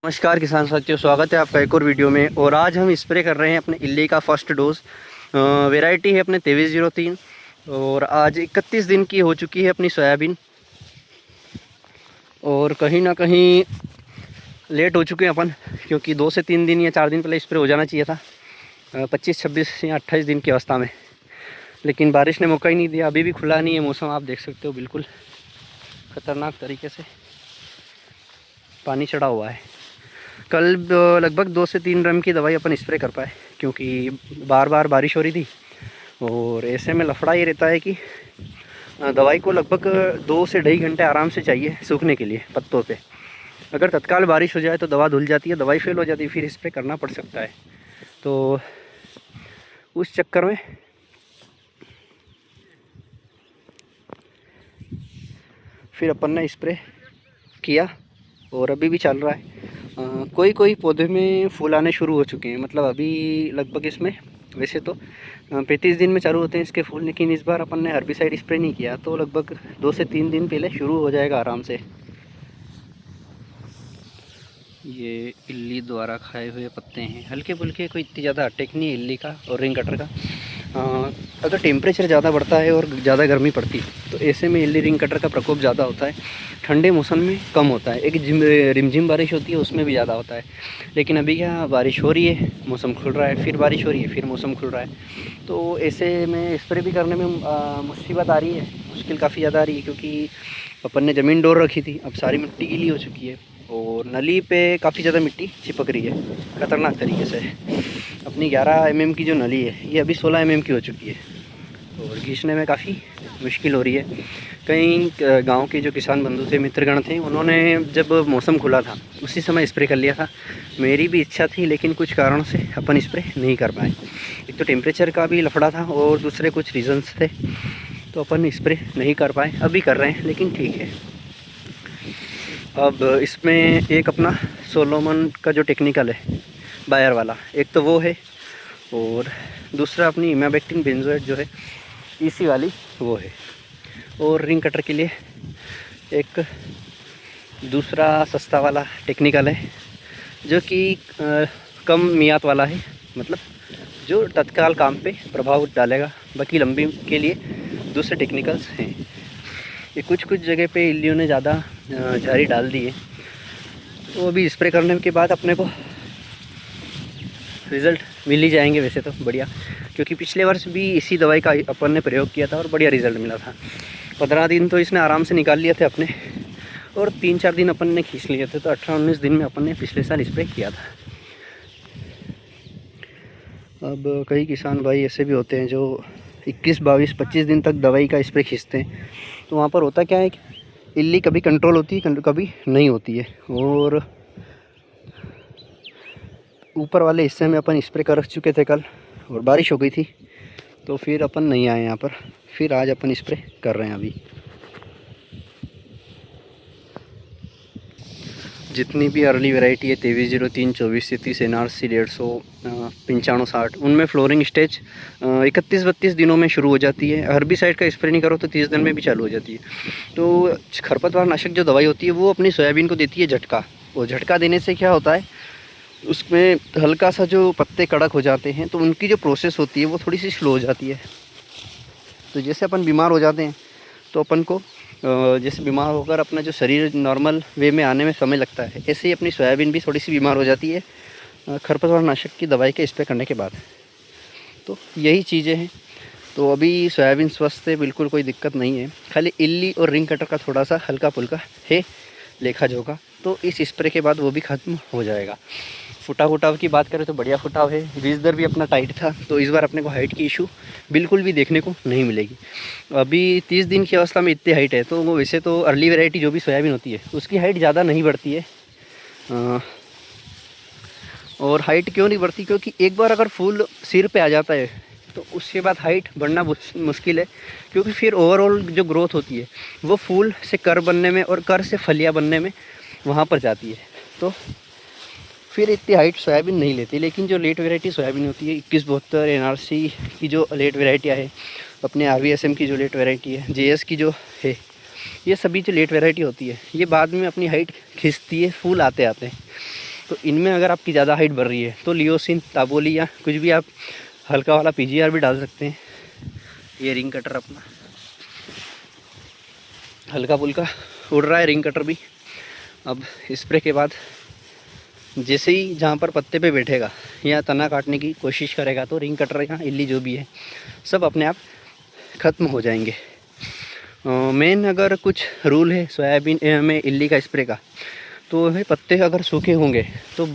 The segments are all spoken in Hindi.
नमस्कार किसान साथियों, स्वागत है आपका एक और वीडियो में। और आज हम स्प्रे कर रहे हैं अपने इल्ली का फर्स्ट डोज। वैरायटी है अपने 2303 और आज 31 दिन की हो चुकी है अपनी सोयाबीन। और कहीं ना कहीं लेट हो चुके हैं अपन, क्योंकि 2 से 3 दिन या 4 दिन पहले स्प्रे हो जाना चाहिए था 25, 26 या 28 दिन की अवस्था में। लेकिन बारिश ने मौका ही नहीं दिया। अभी भी खुला नहीं है मौसम, आप देख सकते हो बिल्कुल ख़तरनाक तरीके से पानी चढ़ा हुआ है। कल लगभग 2 से 3 ड्रम की दवाई अपन स्प्रे कर पाए, क्योंकि बार बार बारिश हो रही थी। और ऐसे में लफड़ा ये रहता है कि दवाई को लगभग 2 से 2.5 घंटे आराम से चाहिए सूखने के लिए पत्तों पे। अगर तत्काल बारिश हो जाए तो दवा धुल जाती है, दवाई फेल हो जाती है, फिर स्प्रे करना पड़ सकता है। तो उस चक्कर में फिर अपन ने स्प्रे किया और अभी भी चल रहा है। कोई कोई पौधे में फूल आने शुरू हो चुके हैं, मतलब अभी लगभग इसमें वैसे तो 35 दिन में चालू होते हैं इसके फूल, लेकिन इस बार अपन ने हर्बिसाइड स्प्रे नहीं किया तो लगभग 2 से 3 दिन पहले शुरू हो जाएगा आराम से। ये इल्ली द्वारा खाए हुए पत्ते हैं, हल्के फुल्के, कोई इतनी ज़्यादा अटैक नहीं है इल्ली का और रिंग कटर का। अगर टेम्परेचर ज़्यादा बढ़ता है और ज़्यादा गर्मी पड़ती है तो ऐसे में इल्ली रिंग कटर का प्रकोप ज़्यादा होता है। ठंडे मौसम में कम होता है, एक रिमझिम बारिश होती है उसमें भी ज़्यादा होता है। लेकिन अभी क्या बारिश हो रही है, मौसम खुल रहा है, फिर बारिश हो रही है, फिर मौसम खुल रहा है, तो ऐसे में स्प्रे भी करने में मुसीबत आ रही है, मुश्किल काफ़ी ज़्यादा आ रही है। क्योंकि अपन ने ज़मीन डोर रखी थी, अब सारी मिट्टी गीली हो चुकी है और नली पे काफ़ी ज़्यादा मिट्टी चिपक रही है ख़तरनाक तरीके से। अपनी 11 mm की जो नली है ये अभी 16 mm की हो चुकी है और खींचने में काफ़ी मुश्किल हो रही है। कई गांव के जो किसान बंधु थे, मित्रगण थे, उन्होंने जब मौसम खुला था उसी समय स्प्रे कर लिया था। मेरी भी इच्छा थी, लेकिन कुछ कारणों से अपन स्प्रे नहीं कर पाए। एक तो टेम्परेचर का भी लफड़ा था और दूसरे कुछ रीज़न्स थे, तो अपन स्प्रे नहीं कर पाए। अभी कर रहे हैं, लेकिन ठीक है। अब इसमें एक अपना सोलोमन का जो टेक्निकल है बायर वाला, एक तो वो है, और दूसरा अपनी इमाबेक्टिन बेंजोएट जो है इसी वाली वो है। और रिंग कटर के लिए एक दूसरा सस्ता वाला टेक्निकल है जो कि कम मियाद वाला है, मतलब जो तत्काल काम पे प्रभाव डालेगा। बाकी लंबी के लिए दूसरे टेक्निकल्स हैं। ये कुछ जगह पे इल्लियों ने ज़्यादा झाड़ी डाल दी है, तो अभी स्प्रे करने के बाद अपने को रिज़ल्ट मिल ही जाएंगे वैसे तो बढ़िया। क्योंकि पिछले वर्ष भी इसी दवाई का अपन ने प्रयोग किया था और बढ़िया रिज़ल्ट मिला था। 15 दिन तो इसने आराम से निकाल लिए थे अपने, और 3-4 दिन अपन ने खींच लिए थे, तो 18-19 दिन में अपन ने पिछले साल स्प्रे किया था। अब कई किसान भाई ऐसे भी होते हैं जो 21, 22, 25 दिन तक दवाई का स्प्रे खींचते हैं। तो वहाँ पर होता क्या है कि इल्ली कभी कंट्रोल होती है, कभी नहीं होती है। और ऊपर वाले हिस्से में अपन स्प्रे कर चुके थे कल, और बारिश हो गई थी, तो फिर अपन नहीं आए यहाँ पर। फिर आज अपन स्प्रे कर रहे हैं। अभी जितनी भी अर्ली वैरायटी है 2303, 2433, NRC 150, 9560, उनमें फ्लोरिंग स्टेज 31-32 दिनों में शुरू हो जाती है। हर्बिसाइड का स्प्रे नहीं करो तो 30 दिन में भी चालू हो जाती है। तो खरपतवार नाशक जो दवाई होती है वो अपनी सोयाबीन को देती है झटका, और झटका देने से क्या होता है, उसमें हल्का सा जो पत्ते कड़क हो जाते हैं, तो उनकी जो प्रोसेस होती है वो थोड़ी सी स्लो हो जाती है। तो जैसे अपन बीमार हो जाते हैं तो अपन को जैसे बीमार होकर अपना जो शरीर नॉर्मल वे में आने में समय लगता है, ऐसे ही अपनी सोयाबीन भी थोड़ी सी बीमार हो जाती है खरपतवार नाशक की दवाई के स्प्रे करने के बाद। तो यही चीज़ें हैं। तो अभी सोयाबीन स्वस्थ है, बिल्कुल कोई दिक्कत नहीं है। खाली इल्ली और रिंग कटर का थोड़ा सा हल्का फुल्का है लेखा जोखा, तो इस स्प्रे के बाद वो भी ख़त्म हो जाएगा। फुटाव की बात करें तो बढ़िया फुटाव है। बीज दर भी अपना टाइट था, तो इस बार अपने को हाइट की इशू बिल्कुल भी देखने को नहीं मिलेगी। अभी 30 दिन की अवस्था में इतनी हाइट है, तो वो वैसे तो अर्ली वैरायटी जो भी सोयाबीन होती है उसकी हाइट ज़्यादा नहीं बढ़ती है। और हाइट क्यों नहीं बढ़ती, क्योंकि एक बार अगर फूल सिर पे आ जाता है तो उसके बाद हाइट बढ़ना मुश्किल है। क्योंकि फिर ओवरऑल जो ग्रोथ होती है वो फूल से कर बनने में और कर से फलियाँ बनने में वहाँ पर जाती है, तो फिर इतनी हाइट सोयाबीन नहीं लेती। लेकिन जो लेट वैरायटी सोयाबीन होती है 2172, NRC की जो लेट वैरायटियाँ है, अपने RVSM की जो लेट वैरायटी है, JS की जो है, ये सभी जो लेट वैरायटी होती है ये बाद में अपनी हाइट खींचती है फूल आते आते हैं। तो इनमें अगर आपकी ज़्यादा हाइट बढ़ रही है तो लियोसिन, ताबोली या कुछ भी आप हल्का वाला पीजीआर भी डाल सकते हैं। ये रिंग कटर अपना हल्का फुल्का उड़ रहा है, रिंग कटर भी। अब स्प्रे के बाद जैसे ही जहाँ पर पत्ते पे बैठेगा या तना काटने की कोशिश करेगा तो रिंग कटर या इल्ली जो भी है सब अपने आप ख़त्म हो जाएंगे। मेन अगर कुछ रूल है सोयाबीन में इल्ली का स्प्रे का, तो है पत्ते अगर सूखे होंगे तो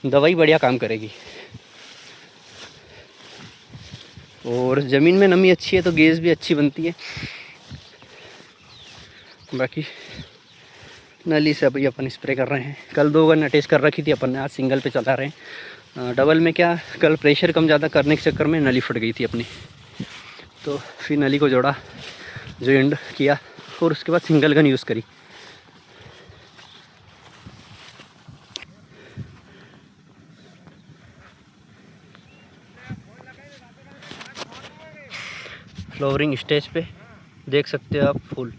दवाई बढ़िया काम करेगी, और ज़मीन में नमी अच्छी है तो गैस भी अच्छी बनती है। बाकी नली से अभी अपन स्प्रे कर रहे हैं। कल 2 गन अटैच कर रखी थी अपन ने, आज सिंगल पे चला रहे हैं। डबल में क्या कल प्रेशर कम ज़्यादा करने के चक्कर में नली फट गई थी अपनी, तो फिर नली को जोड़ा, जो एंड किया और उसके बाद सिंगल गन यूज़ करी। फ्लावरिंग स्टेज पे देख सकते हो आप फूल।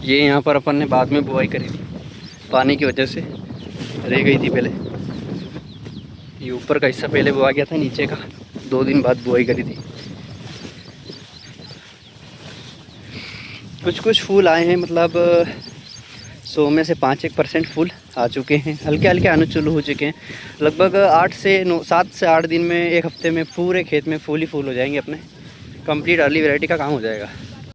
ये यहाँ पर अपन ने बाद में बुआई करी थी, पानी की वजह से रह गई थी पहले। ये ऊपर का हिस्सा पहले बुआ गया था, नीचे का 2 दिन बाद बुआई करी थी। कुछ कुछ फूल आए हैं, मतलब 100 में से 5-1% फूल आ चुके हैं, हल्के हल्के आने चालू हो चुके हैं। लगभग 7 से 8 दिन में, 1 हफ्ते में पूरे खेत में फूल ही फूल हो जाएंगे अपने। कंप्लीट अर्ली वैरायटी का काम हो जाएगा।